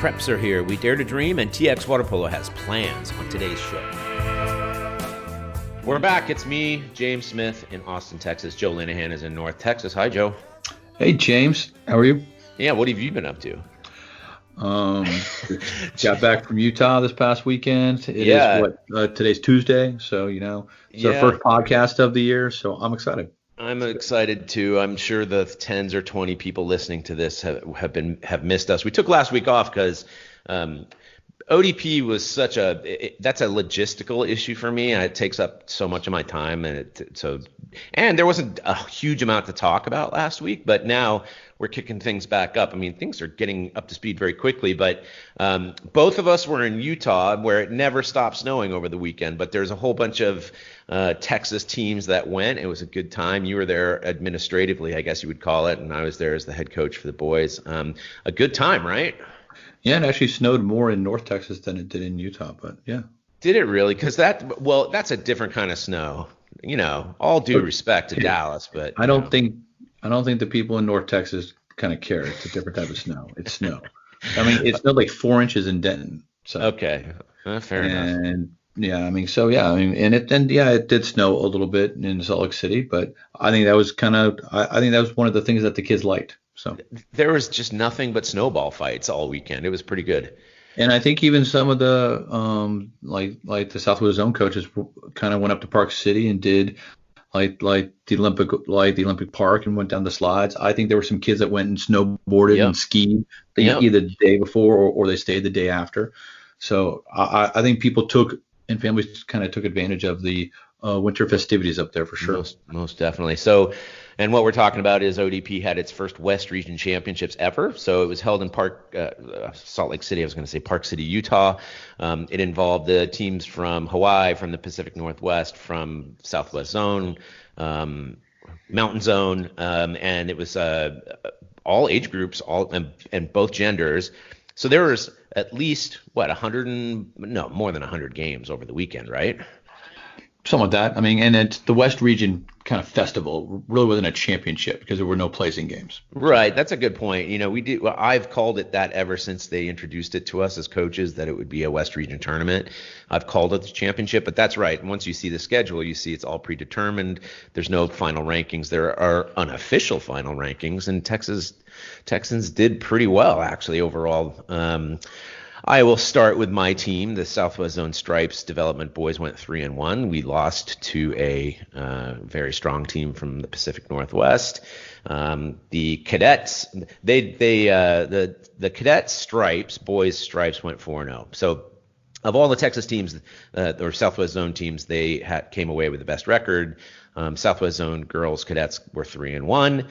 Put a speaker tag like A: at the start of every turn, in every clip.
A: preps are here. We dare to dream, and TXWaterpolo has plans on today's show. We're back. It's me, James Smith, in Austin, Texas. Joe Linehan is in North Texas. Hi, Joe.
B: Hey, James. How are you?
A: Yeah, what have you been up to?
B: Got back from Utah this past weekend. It is today's Tuesday, so it's our first podcast of the year, so I'm excited.
A: I'm excited too. I'm sure the 10s or 20 people listening to this have missed us. We took last week off because ODP was that's a logistical issue for me, and it takes up so much of my time, and there wasn't a huge amount to talk about last week, but now we're kicking things back up. I mean, things are getting up to speed very quickly, but both of us were in Utah, where it never stopped snowing over the weekend, but there's a whole bunch of Texas teams that went. It was a good time. You were there administratively, I guess you would call it, and I was there as the head coach for the boys. A good time, right?
B: Yeah, it actually snowed more in North Texas than it did in Utah, but yeah.
A: Did it really? Because that's a different kind of snow. All due respect to Dallas, but
B: I don't think the people in North Texas kind of care. It's a different type of snow. It's snow. I mean, it snowed like 4 inches in Denton. So
A: okay, fair enough.
B: And it did snow a little bit in Salt Lake City, but I think that was one of the things that the kids liked. So
A: there was just nothing but snowball fights all weekend. It was pretty good.
B: And I think even some of the like the Southwest Zone coaches kind of went up to Park City and did like the Olympic Park and went down the slides. I think there were some kids that went and snowboarded and skied either the day before or they stayed the day after. So I think people and families kind of took advantage of the winter festivities up there for sure.
A: Most definitely. So, and what we're talking about is ODP had its first West Region Championships ever. So it was held in Salt Lake City. I was going to say Park City, Utah. It involved the teams from Hawaii, from the Pacific Northwest, from Southwest Zone, Mountain Zone, and it was all age groups, and both genders. So there was at least more than 100 games over the weekend, right?
B: Something like that. I mean, and it's the West Region kind of festival really wasn't a championship because there were no placing games.
A: Right. That's a good point. I've called it that ever since they introduced it to us as coaches, that it would be a West Region tournament. I've called it the championship, but that's right. Once you see the schedule, you see it's all predetermined. There's no final rankings. There are unofficial final rankings, and Texans did pretty well actually overall. I will start with my team. The Southwest Zone Stripes Development Boys went 3-1. We lost to a very strong team from the Pacific Northwest. The Cadets, the Cadet Stripes, Boys Stripes went 4-0. So of all the Texas teams or Southwest Zone teams, they came away with the best record. Southwest Zone girls cadets were 3-1.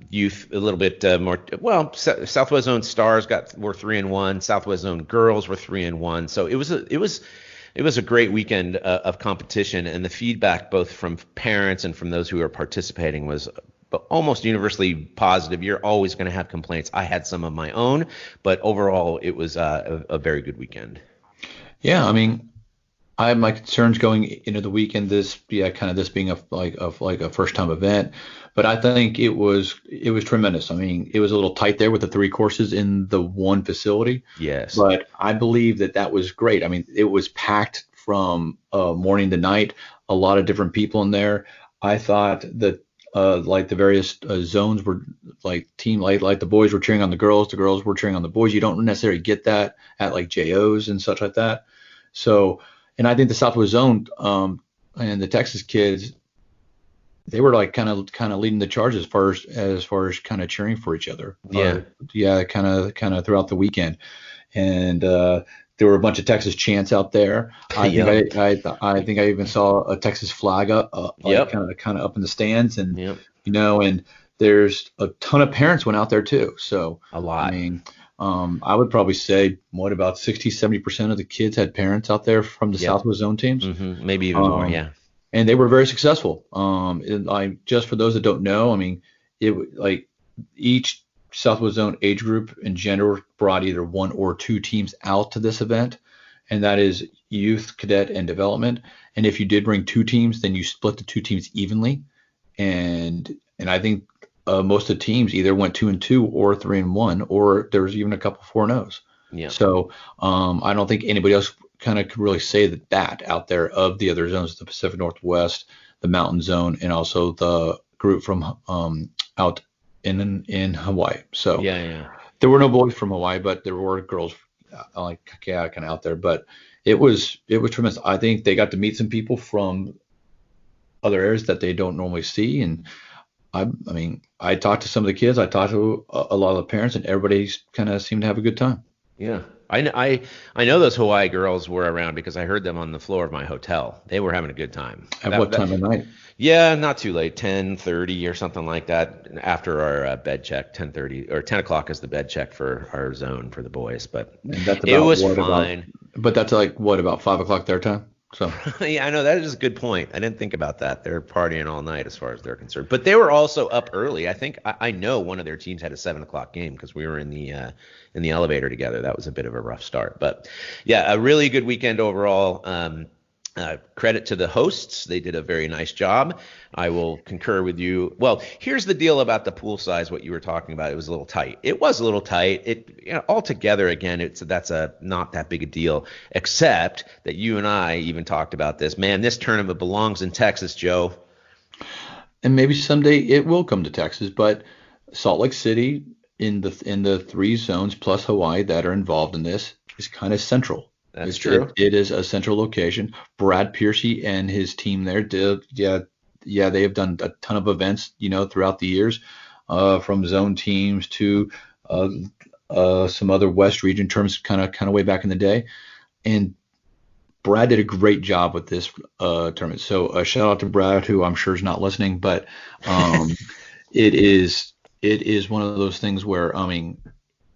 A: Youth a little bit more. Well, Southwest Zone stars were 3-1. Southwest Zone girls were 3-1. So it was a great weekend of competition, and the feedback both from parents and from those who are participating was almost universally positive. You're always going to have complaints. I had some of my own, but overall it was a very good weekend.
B: Yeah, I mean, I have my concerns going into the weekend. This being a first time event, but I think it was tremendous. I mean, it was a little tight there with the 3 courses in the one facility.
A: Yes,
B: but I believe that was great. I mean, it was packed from morning to night. A lot of different people in there. I thought that like the various zones were like the boys were cheering on the girls were cheering on the boys. You don't necessarily get that at like JOs and such like that. So. And I think the Southwest Zone and the Texas kids, they were like kind of leading the charge as far as kind of cheering for each other. Kind of throughout the weekend. And there were a bunch of Texas chants out there. I think I even saw a Texas flag up, kind of up in the stands, and and there's a ton of parents went out there too. So
A: a lot.
B: I mean. I would probably say about 60-70% of the kids had parents out there from the Southwest Zone teams.
A: Mm-hmm. Maybe even more, yeah.
B: And they were very successful. Just for those that don't know, I mean, each Southwest Zone age group and gender brought either 1 or 2 teams out to this event, and that is youth, cadet, and development. And if you did bring 2 teams, then you split the 2 teams evenly. And I think most of the teams either went 2-2 or 3-1, or there was even a couple 4-0s.
A: Yeah.
B: So I don't think anybody else kind of could really say that out there of the other zones, the Pacific Northwest, the Mountain Zone, and also the group from out in Hawaii. So
A: Yeah, yeah.
B: there were no boys from Hawaii, but there were girls kind of out there. But it was tremendous. I think they got to meet some people from other areas that they don't normally see, and I mean, I talked to some of the kids, I talked to a lot of the parents, and everybody kind of seemed to have a good time.
A: Yeah. I know those Hawaii girls were around because I heard them on the floor of my hotel. They were having a good time.
B: At what time of night?
A: Yeah, not too late, 10:30 or something like that after our bed check, 10:30 or 10 o'clock is the bed check for our zone for the boys, but
B: And that's
A: it
B: about
A: was
B: what about?
A: fine.
B: But that's like what about 5 o'clock their time? So
A: Yeah, I know that is a good point. I didn't think about that. They're partying all night as far as they're concerned, but they were also up early. I think I know one of their teams had a 7 o'clock game because we were in the elevator together. That was a bit of a rough start, but yeah, a really good weekend overall. Credit to the hosts. They did a very nice job. I will concur with you. Well, here's the deal about the pool size, what you were talking about. It was a little tight. It was a little tight. Altogether, again, that's a not that big a deal, except that you and I even talked about this. Man, this tournament belongs in Texas, Joe.
B: and maybe someday it will come to Texas, but Salt Lake City in the three zones plus Hawaii that are involved in this is kind of central.
A: That's true.
B: It is a central location. Brad Piercy and his team there did, yeah, they have done a ton of events, throughout the years, from zone teams to some other West region terms, kind of way back in the day. And Brad did a great job with this tournament. So shout out to Brad, who I'm sure is not listening, but it is one of those things where, I mean,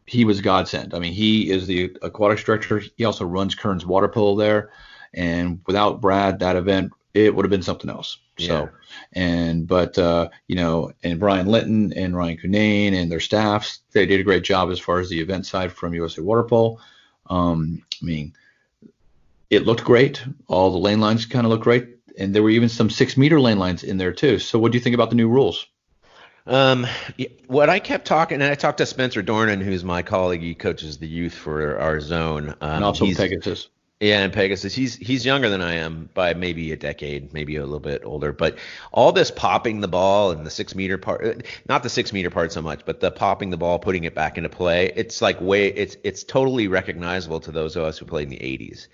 B: he was godsend. I mean, he is the aquatics director. He also runs Kearns water polo there. And without Brad, that event, it would have been something else. So, and Brian Linton and Ryan Cunane and their staffs, they did a great job as far as the event side from USA Water Polo. I mean, it looked great. All the lane lines kind of looked great. And there were even some 6-meter lane lines in there too. So what do you think about the new rules?
A: What I kept talking, and I talked to Spencer Dornan, who's my colleague. He coaches the youth for our zone.
B: And also Pegasus.
A: Yeah, and Pegasus. He's younger than I am by maybe a decade, maybe a little bit older. But all this popping the ball and the 6-meter part, not the 6-meter part so much, but the popping the ball, putting it back into play. It's like it's totally recognizable to those of us who played in the 80s.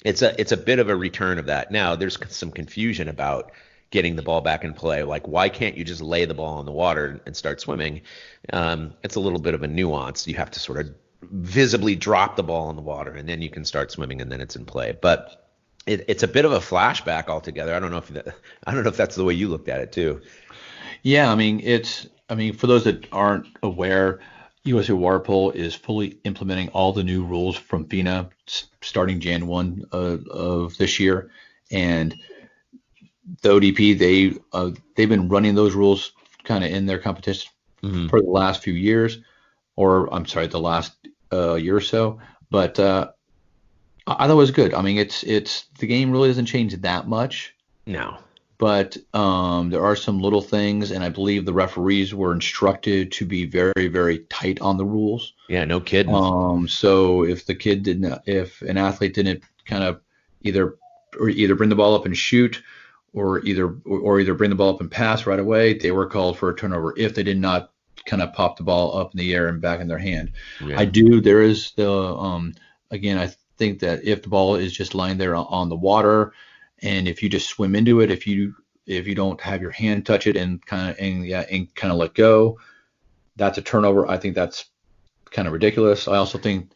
A: It's a bit of a return of that. Now there's some confusion about getting the ball back in play. Like, why can't you just lay the ball in the water and start swimming? It's a little bit of a nuance. You have to sort of visibly drop the ball in the water, and then you can start swimming, and then it's in play. But it's a bit of a flashback altogether. I don't know if that's the way you looked at it too.
B: Yeah, I mean, for those that aren't aware, USA Water Polo is fully implementing all the new rules from FINA starting Jan 1 of this year, and the ODP, they've been running those rules kind of in their competition for the last few years, or I'm sorry, the last year or so. But I thought it was good. I mean, it's the game really doesn't change that much.
A: No.
B: But there are some little things, and I believe the referees were instructed to be very, very tight on the rules.
A: Yeah, no kidding.
B: So if an athlete didn't kind of either bring the ball up and shoot, or either bring the ball up and pass right away, they were called for a turnover if they did not kind of pop the ball up in the air and back in their hand.
A: Yeah.
B: There is the again, I think that if the ball is just lying there on the water, and if you just swim into it, if you don't have your hand touch it and kind of let go, that's a turnover. I think that's kind of ridiculous. I also think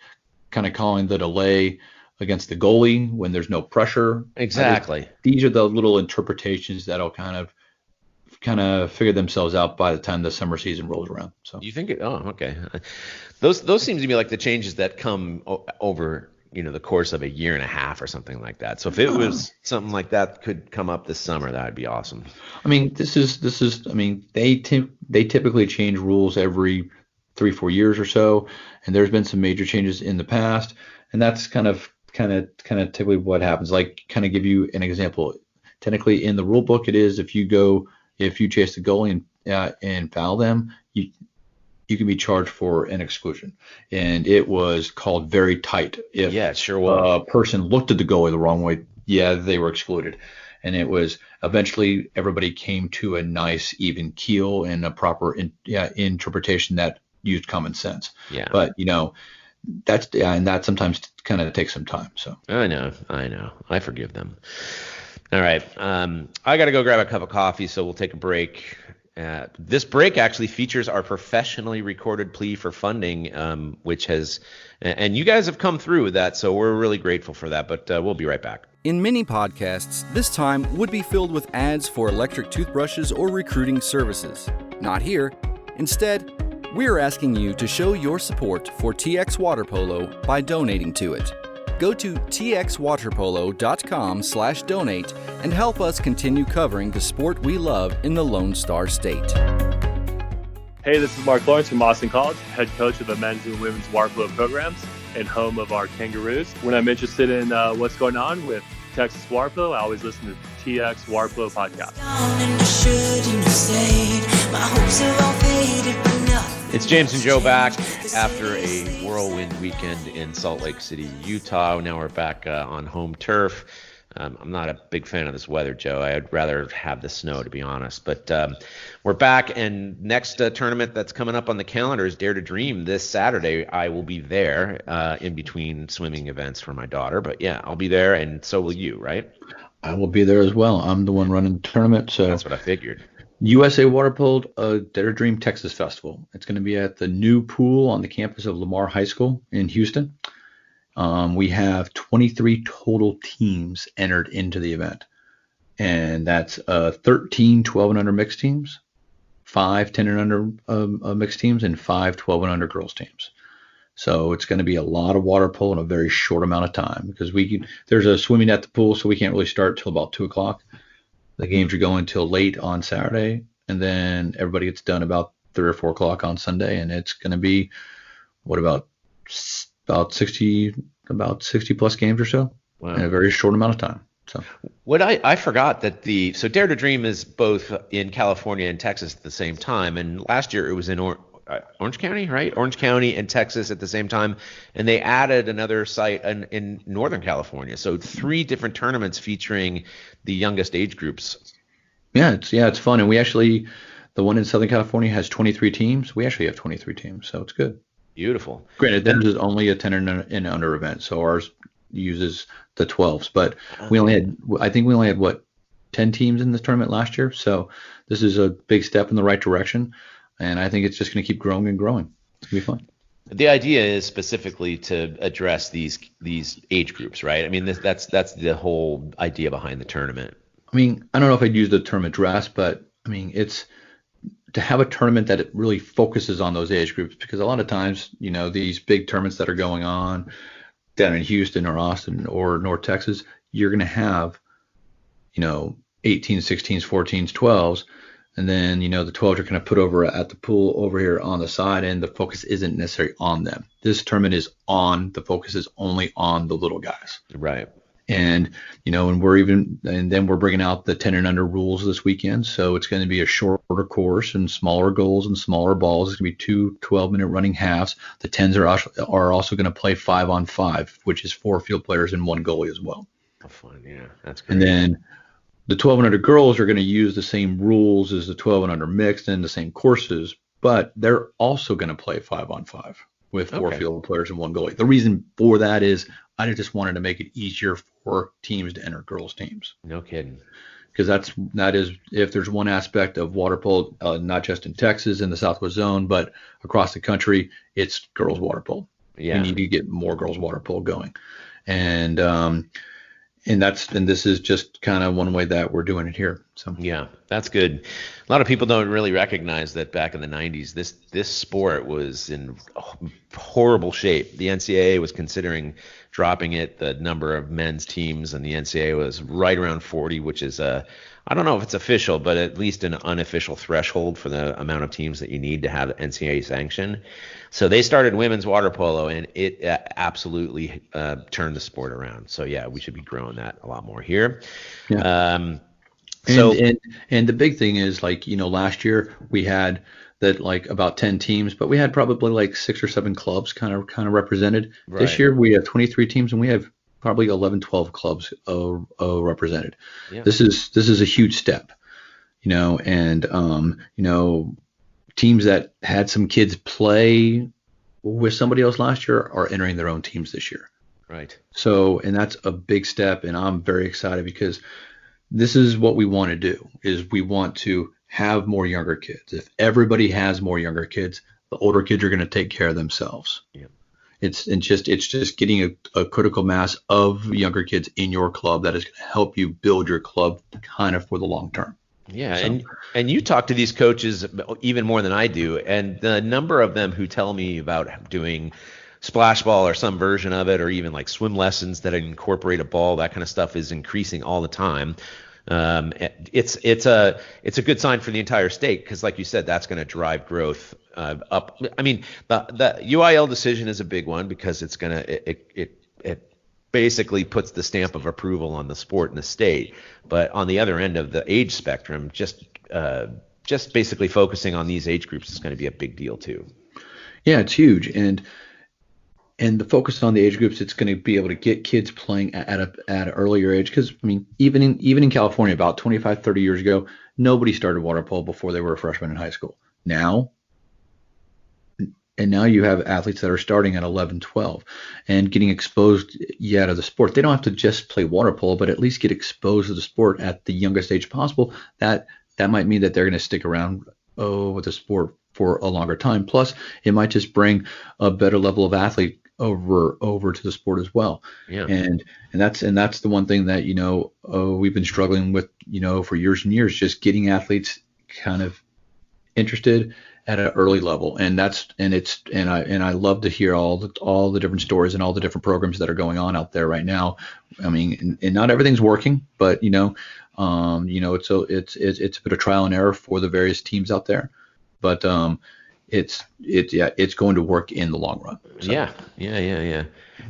B: kind of calling the delay against the goalie when there's no pressure.
A: Exactly.
B: These are the little interpretations that'll kind of figure themselves out by the time the summer season rolls around. So
A: you think okay. Those seem to be like the changes that come over, the course of a year and a half or something like that. So if it was something like that could come up this summer, that would be awesome.
B: I mean, this is I mean, they typically change rules every 3-4 years or so, and there's been some major changes in the past, and that's kind of typically what happens. Like, kind of give you an example. Technically, in the rule book, it is if you chase the goalie and foul them, you you can be charged for an exclusion. And it was called very tight. If
A: Yeah, it sure was.
B: a person looked at the goalie the wrong way, yeah, they were excluded. And it was eventually everybody came to a nice even keel and a proper interpretation that used common sense.
A: Yeah.
B: But, and that sometimes kind of takes some time. So
A: I know. I forgive them. All right. I got to go grab a cup of coffee, so we'll take a break. This break actually features our professionally recorded plea for funding, which has, and you guys have come through with that, so we're really grateful for that, but we'll be right back.
C: In many podcasts, this time would be filled with ads for electric toothbrushes or recruiting services. Not here. Instead, we're asking you to show your support for TXWaterpolo by donating to it. Go to TXWaterpolo.com/donate and help us continue covering the sport we love in the Lone Star State.
D: Hey, this is Mark Lawrence from Austin College, head coach of the men's and women's water polo programs and home of our Kangaroos. When I'm interested in what's going on with Texas water polo, I always listen to TXWaterpolo Podcast.
A: It's James and Joe back after a whirlwind weekend in Salt Lake City, Utah. Now we're back on home turf. I'm not a big fan of this weather, Joe. I'd rather have the snow, to be honest. But we're back, and next tournament that's coming up on the calendar is Dare to Dream this Saturday. I will be there in between swimming events for my daughter. But, yeah, I'll be there, and so will you, right?
B: I will be there as well. I'm the one running the tournament. So
A: that's what I figured.
B: USA Water Polo Dare to Dream Texas Festival. It's going to be at the new pool on the campus of Lamar High School in Houston. We have 23 total teams entered into the event, and that's 13 12 and under mixed teams, 5 10 and under mixed teams, and 5 12 and under girls teams. So it's going to be a lot of water polo in a very short amount of time because there's a swimming at the pool, so we can't really start till about 2 o'clock. The games are going till late on Saturday, and then everybody gets done about 3 or 4 o'clock on Sunday, and it's going to be about 60 plus games or so. Wow. In a very short amount of time. So
A: what I forgot that so Dare to Dream is both in California and Texas at the same time, and last year it was in Orange County, right? Orange County and Texas at the same time, and they added another site in Northern California. So 3 different tournaments featuring the youngest age groups.
B: Yeah, it's fun, and we actually, the one in Southern California has 23 teams. We actually have 23 teams, so it's good.
A: Beautiful.
B: Granted, this is only a 10 and under event, so ours uses the 12s, but we only had 10 teams in this tournament last year, so this is a big step in the right direction. And I think it's just going to keep growing and growing. It's going to be fun.
A: The idea is specifically to address these age groups, right? I mean, that's the whole idea behind the tournament.
B: I mean, I don't know if I'd use the term address, but I mean, it's to have a tournament that it really focuses on those age groups, because a lot of times, these big tournaments that are going on down in Houston or Austin or North Texas, you're going to have, 18s, 16s, 14s, 12s. And then, the 12s are kind of put over at the pool over here on the side, and the focus isn't necessarily on them. This tournament the focus is only on the little guys.
A: Right.
B: And, and then we're bringing out the 10 and under rules this weekend. So it's going to be a shorter course and smaller goals and smaller balls. It's going to be 2 12-minute running halves. The 10s are also going to play 5-on-5, which is 4 field players and 1 goalie as well.
A: Oh, fun. Yeah, that's great.
B: And then the 12 and under girls are going to use the same rules as the 12 and under mixed and the same courses, but they're also going to play 5-on-5 with 4 field players and 1 goalie. The reason for that is I just wanted to make it easier for teams to enter girls teams.
A: No kidding.
B: Because that is if there's one aspect of water polo, not just in Texas in the Southwest Zone, but across the country, it's girls water polo.
A: Yeah.
B: We need to get more girls water polo going, and this is just kind of one way that we're doing it here. So
A: yeah, that's good. A lot of people don't really recognize that back in the 90s, this sport was in horrible shape. The NCAA was considering dropping it, the number of men's teams, and the NCAA was right around 40, which is I don't know if it's official, but at least an unofficial threshold for the amount of teams that you need to have NCAA sanction. So they started women's water polo, and it absolutely turned the sport around. So yeah, we should be growing that a lot more here.
B: Yeah.
A: So
B: And the big thing is, like, last year we had that, like, about 10 teams, but we had probably like 6 or 7 clubs kind of represented. This
A: right.
B: year we have 23 teams and we have probably 11, 12 clubs represented.
A: Yeah.
B: This is a huge step, and teams that had some kids play with somebody else last year are entering their own teams this year.
A: Right.
B: So, and that's a big step, and I'm very excited because this is what we want to do, is we want to have more younger kids. If everybody has more younger kids, the older kids are going to take care of themselves.
A: Yeah.
B: It's just getting a critical mass of younger kids in your club that is going to help you build your club kind of for the long term.
A: Yeah,
B: So,
A: and you talk to these coaches even more than I do, and the number of them who tell me about doing splash ball or some version of it, or even like swim lessons that incorporate a ball, that kind of stuff is increasing all the time. It's a good sign for the entire state because, like you said, that's going to drive growth up. I mean, the UIL decision is a big one because it's gonna it basically puts the stamp of approval on the sport in the state. But on the other end of the age spectrum, just basically focusing on these age groups is going to be a big deal too.
B: yeah, it's huge, and the focus on the age groups, it's going to be able to get kids playing at an earlier age. Because, I mean, even in California, about 25, 30 years ago, nobody started water polo before they were a freshman in high school. Now you have athletes that are starting at 11, 12 and getting exposed to the sport. They don't have to just play water polo, but at least get exposed to the sport at the youngest age possible. That might mean that they're going to stick around with the sport for a longer time. Plus, it might just bring a better level of athlete over to the sport as well.
A: Yeah.
B: And that's the one thing that we've been struggling with for years and years, just getting athletes kind of interested at an early level. And I love to hear all the different stories and all the different programs that are going on out there right now. I mean, and not everything's working, but it's a bit of trial and error for the various teams out there. But it's going to work in the long run. So.
A: Yeah.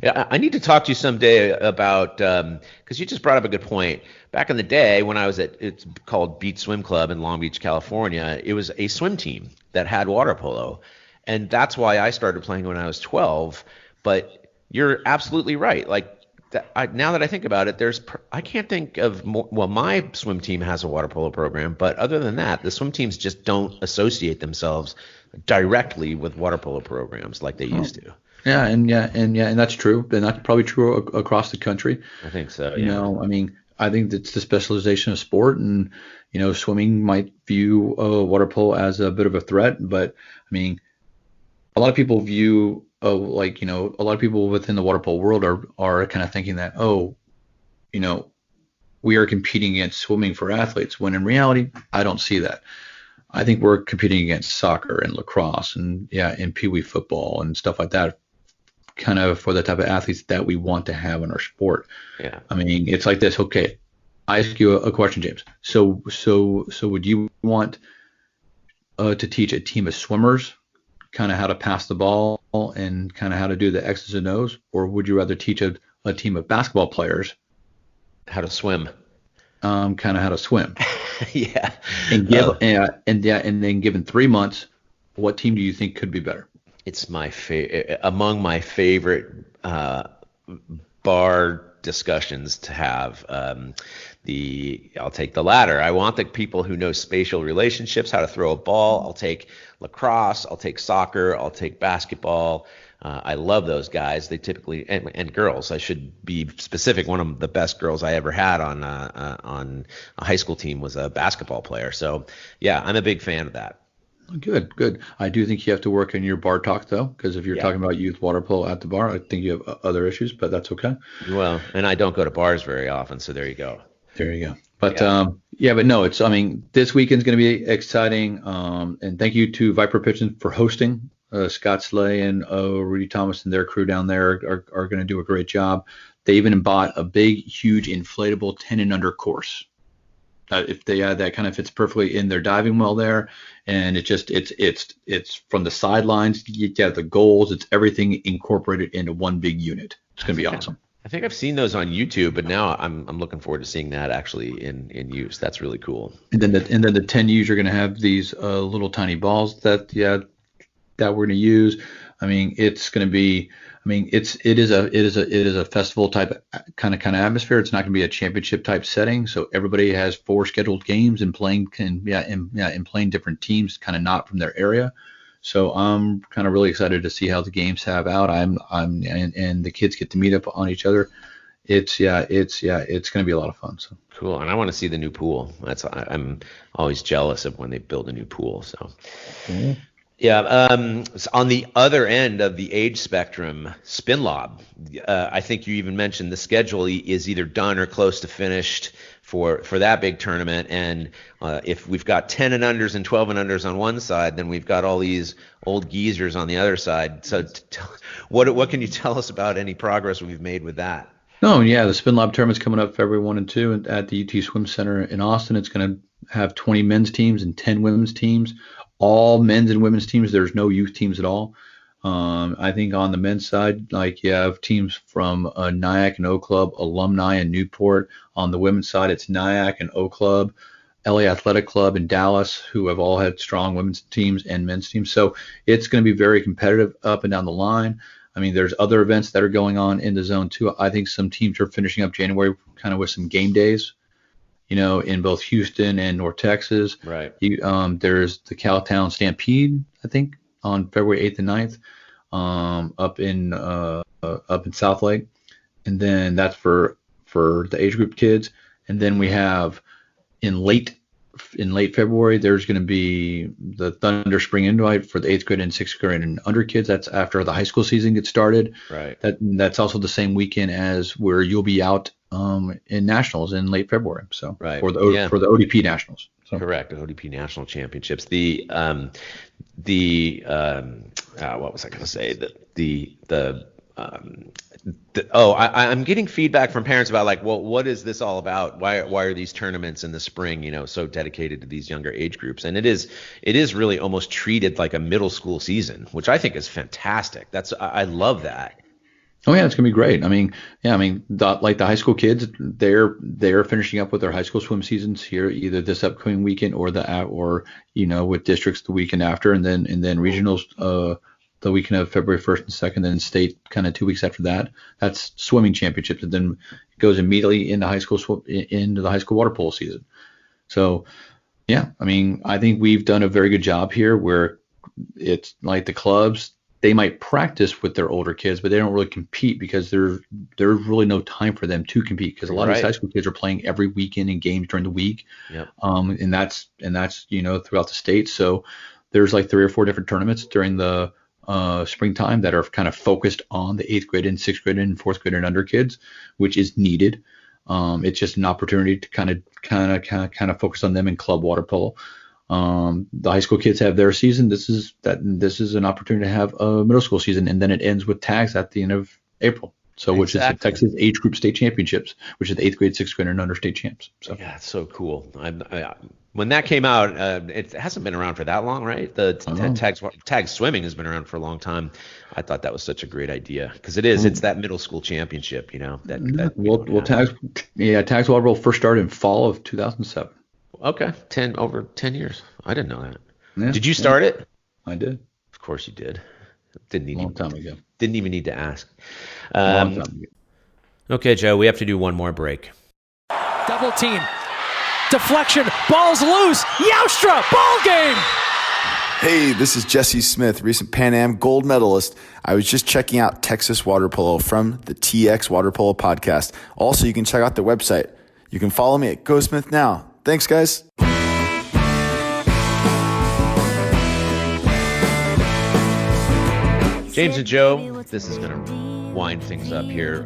A: I need to talk to you someday about because you just brought up a good point. Back in the day when I was it's called Beach Swim Club in Long Beach, California, it was a swim team that had water polo, and that's why I started playing when I was 12. But you're absolutely right. Like now that I think about it, I can't think of more. Well, my swim team has a water polo program, but other than that, the swim teams just don't associate themselves directly with water polo programs like they used to.
B: Yeah, and that's true, and that's probably true across the country.
A: I think so. Yeah.
B: I mean, I think that's the specialization of sport, and swimming might view water polo as a bit of a threat, but I mean, a lot of people view a lot of people within the water polo world are kind of thinking that we are competing against swimming for athletes, when in reality, I don't see that. I think we're competing against soccer and lacrosse and Pee Wee football and stuff like that, kind of for the type of athletes that we want to have in our sport.
A: Yeah.
B: I mean, it's like this. Okay, I ask you a question, James. So would you want to teach a team of swimmers kind of how to pass the ball and kind of how to do the X's and O's, or would you rather teach a team of basketball players
A: how to swim?
B: Kind of how to swim.
A: Yeah.
B: And then given 3 months, what team do you think could be better?
A: It's among my favorite bar discussions to have. I'll take the latter. I want the people who know spatial relationships, how to throw a ball. I'll take lacrosse. I'll take soccer. I'll take basketball. I love those guys. They typically and girls. I should be specific. One of the best girls I ever had on a high school team was a basketball player. So yeah, I'm a big fan of that.
B: Good. I do think you have to work on your bar talk though, because if you're talking about youth water polo at the bar, I think you have other issues, but that's okay.
A: Well, and I don't go to bars very often, so there you go.
B: There you go. But but no, I mean, this weekend's going to be exciting. And thank you to Viper Pitching for hosting. Scott Slay and Rudy Thomas and their crew down there are going to do a great job. They even bought a big, huge inflatable 10 and under course. That kind of fits perfectly in their diving well there, and it's from the sidelines. You get the goals. It's everything incorporated into one big unit. It's going to be awesome.
A: I think I've seen those on YouTube, but now I'm looking forward to seeing that actually in use. That's really cool.
B: And then the 10Us are going to have these little tiny balls that we're going to use. I mean, it's going to be. I mean, it is a festival type kind of atmosphere. It's not going to be a championship type setting. So everybody has 4 scheduled games and playing different teams, kind of not from their area. So I'm kind of really excited to see how the games have out. And the kids get to meet up on each other. It's going to be a lot of fun. So
A: cool. And I want to see the new pool. I'm always jealous of when they build a new pool. So. Mm-hmm. Yeah, on the other end of the age spectrum, spin lob. I think you even mentioned the schedule is either done or close to finished for that big tournament. And if we've got 10 and unders and 12 and unders on one side, then we've got all these old geezers on the other side. So what can you tell us about any progress we've made with that?
B: Oh, yeah, the spin lob tournament's coming up February 1 and 2 at the UT Swim Center in Austin. It's going to have 20 men's teams and 10 women's teams. All men's and women's teams. There's no youth teams at all. I think on the men's side, like you have teams from Nyack and O Club, Alumni and Newport. On the women's side, it's Nyack and O Club, LA Athletic Club and Dallas, who have all had strong women's teams and men's teams. So it's going to be very competitive up and down the line. I mean, there's other events that are going on in the zone too. I think some teams are finishing up January kind of with some game days. In both Houston and North Texas.
A: Right.
B: There's the Cowtown Stampede, I think, on February 8th and 9th, up in South Lake, and then that's for the age group kids. And then we have in late February, there's going to be the Thunder Spring Invite for the 8th grade and 6th grade and under kids. That's after the high school season gets started.
A: Right.
B: That's also the same weekend as where you'll be out in nationals in late February. So
A: right.
B: for the ODP nationals. So.
A: Correct. The ODP national championships. What was I going to say? I'm getting feedback from parents about like, well, what is this all about? Why are these tournaments in the spring, so dedicated to these younger age groups? And it is really almost treated like a middle school season, which I think is fantastic. I love that.
B: Oh yeah, it's gonna be great. I mean, the high school kids, they're finishing up with their high school swim seasons here, either this upcoming weekend or with districts the weekend after, and then regionals the weekend of February 1st and 2nd, then state kind of 2 weeks after that. That's swimming championships, and then it goes immediately into into the high school water polo season. So yeah, I mean, I think we've done a very good job here where it's like the clubs. They might practice with their older kids, but they don't really compete because there's really no time for them to compete because a lot of these high school kids are playing every weekend in games during the week.
A: Yep.
B: And that's throughout the state. So there's like 3 or 4 different tournaments during the springtime that are kind of focused on the 8th grade and 6th grade and 4th grade and under kids, which is needed. It's just an opportunity to kind of focus on them in club water polo. The high school kids have their season. This is an opportunity to have a middle school season, and then it ends with tags at the end of April. So, which is the Texas Age Group State Championships, which is the 8th grade, 6th grade, and under state champs. So
A: yeah, it's so cool. When that came out, it hasn't been around for that long, right? The tag swimming has been around for a long time. I thought that was such a great idea because it's that middle school championship,
B: Tags water polo first started in fall of 2007.
A: Okay, over 10 years. I didn't know that.
B: Yeah,
A: did you start it?
B: I did.
A: Of course you did.
B: Long time ago.
A: Didn't even need to ask.
B: Long time ago.
A: Okay, Joe, we have to do one more break.
E: Double team. Deflection. Ball's loose. Youstra. Ball game.
F: Hey, this is Jesse Smith, recent Pan Am gold medalist. I was just checking out Texas Water Polo from the TXWaterpolo Podcast. Also, you can check out their website. You can follow me at GoSmith now. Thanks, guys.
A: James and Joe, this is going to wind things up here.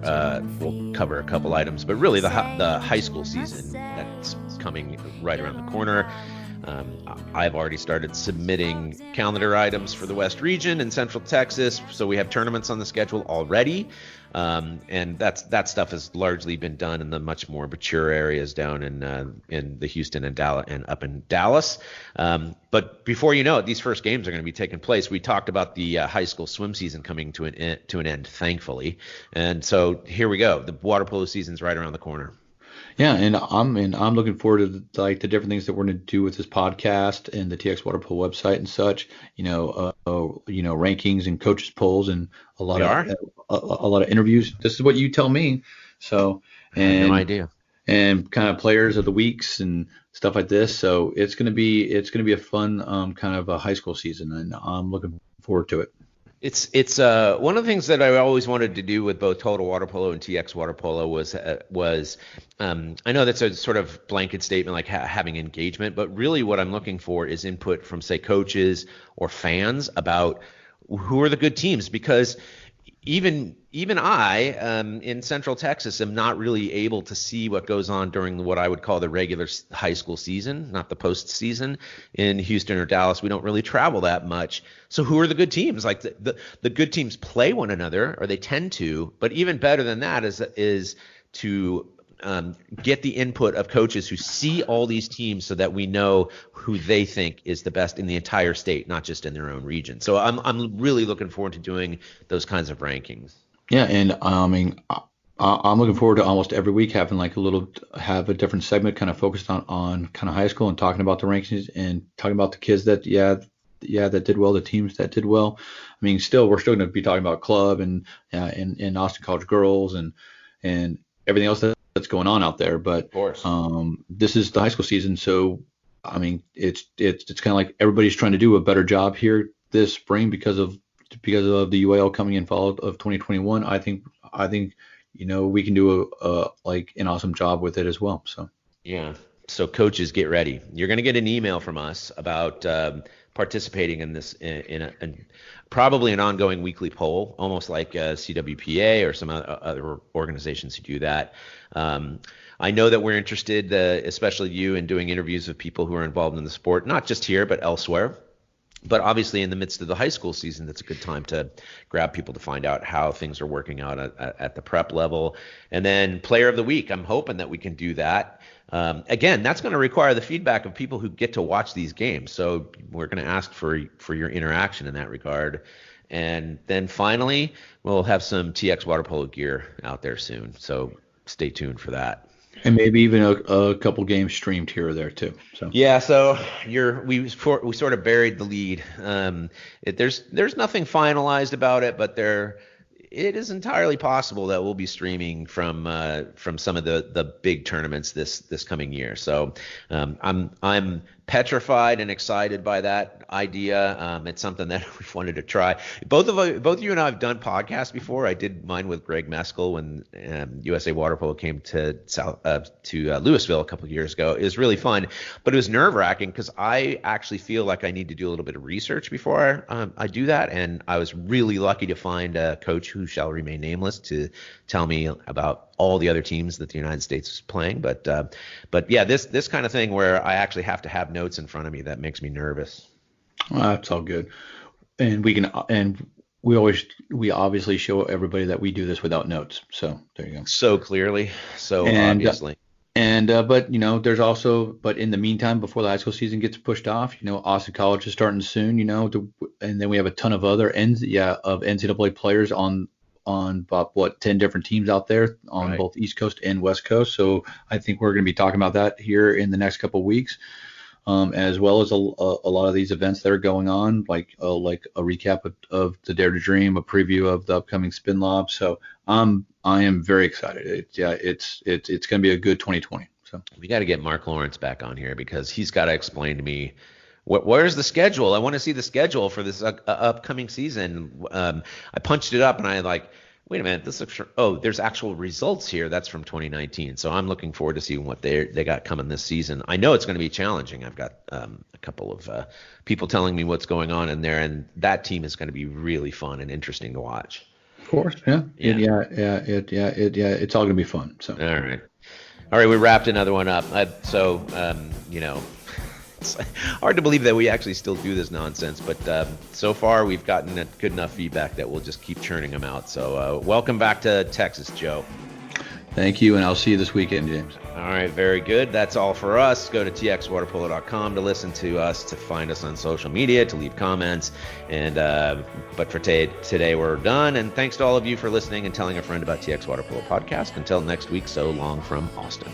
A: We'll cover a couple items, but really the high school season that's coming right around the corner. I've already started submitting calendar items for the West Region and Central Texas, so we have tournaments on the schedule already. And that stuff has largely been done in the much more mature areas down in the Houston and Dallas and up in Dallas. But before you know it, these first games are going to be taking place. We talked about the high school swim season coming to an end, thankfully, and so here we go. The water polo season's right around the corner.
B: Yeah, and I'm looking forward to the different things that we're going to do with this podcast and the TX Waterpolo website and such. Rankings and coaches polls and a lot of interviews. This is what you tell me. So
A: I have no idea.
B: And kind of players of the weeks and stuff like this. So it's going to be a fun kind of a high school season, and I'm looking forward to it.
A: It's one of the things that I always wanted to do with both Total Water Polo and TX Water Polo was I know that's a sort of blanket statement like having engagement, but really what I'm looking for is input from, say, coaches or fans about who are the good teams, because even I in Central Texas am not really able to see what goes on during what I would call the regular high school season, not the postseason. In Houston or Dallas, we don't really travel that much. So who are the good teams? Like the good teams play one another, or they tend to. But even better than that is to get the input of coaches who see all these teams, so that we know who they think is the best in the entire state, not just in their own region. So I'm really looking forward to doing those kinds of rankings.
B: Yeah, and I'm looking forward to almost every week having have a different segment kind of focused on kind of high school and talking about the rankings and talking about the kids that that did well, the teams that did well. I mean, we're still going to be talking about club and Austin College girls and everything else that's going on out there. But
A: of course,
B: this is the high school season, so I mean, it's kind of like everybody's trying to do a better job here this spring because of the UAL coming in fall of 2021. I think we can do an awesome job with it as well. So
A: yeah. So coaches, get ready. You're going to get an email from us about participating in this in probably an ongoing weekly poll, almost like CWPA or some other organizations who do that. I know that we're interested, especially you, in doing interviews with people who are involved in the sport, not just here but elsewhere. But obviously, in the midst of the high school season, that's a good time to grab people to find out how things are working out at the prep level. And then player of the week, I'm hoping that we can do that. Again, that's going to require the feedback of people who get to watch these games. So we're going to ask for your interaction in that regard. And then finally, we'll have some TX Water Polo gear out there soon. So stay tuned for that.
B: And maybe even a couple games streamed here or there too. So
A: yeah, so we sort of buried the lead. There's nothing finalized about it, but it is entirely possible that we'll be streaming from some of the big tournaments this coming year. So I'm petrified and excited by that idea. It's something that we've wanted to try. Both you and I have done podcasts before. I did mine with Greg Meskel when USA Water Polo came to Louisville a couple of years ago. It was really fun, but it was nerve-wracking because I actually feel like I need to do a little bit of research before I do that. And I was really lucky to find a coach who shall remain nameless to tell me about all the other teams that the United States is playing. But yeah, this kind of thing where I actually have to have notes in front of me, that makes me nervous.
B: Well, that's all good. And we obviously show everybody that we do this without notes. So there you go.
A: So clearly, obviously.
B: But there's also, but in the meantime, before the high school season gets pushed off, Austin College is starting soon, and then we have a ton of other NCAA players on about 10 different teams out there on
A: right.
B: both East Coast and West Coast. So I think we're going to be talking about that here in the next couple of weeks, as well as a lot of these events that are going on, like a recap of the Dare to Dream, a preview of the upcoming Spin Lob. So I am very excited. It's going to be a good 2020. So
A: we got to get Mark Lawrence back on here because he's got to explain to me where's the schedule. I want to see the schedule for this upcoming season. I punched it up and I wait a minute, this looks there's actual results here. That's from 2019. So I'm looking forward to seeing what they got coming this season. I know it's going to be challenging. I've got a couple of people telling me what's going on in there, and that team is going to be really fun and interesting to watch.
B: Of course, yeah. It's all going to be fun. So
A: all right, we wrapped another one up. It's hard to believe that we actually still do this nonsense, but so far we've gotten good enough feedback that we'll just keep churning them out. So welcome back to Texas, Joe.
B: Thank you, and I'll see you this weekend, James.
A: All right, very good. That's all for us. Go to TXWaterpolo.com to listen to us, to find us on social media, to leave comments. And but for today, we're done. And thanks to all of you for listening and telling a friend about TX Water Polo Podcast. Until next week, so long from Austin.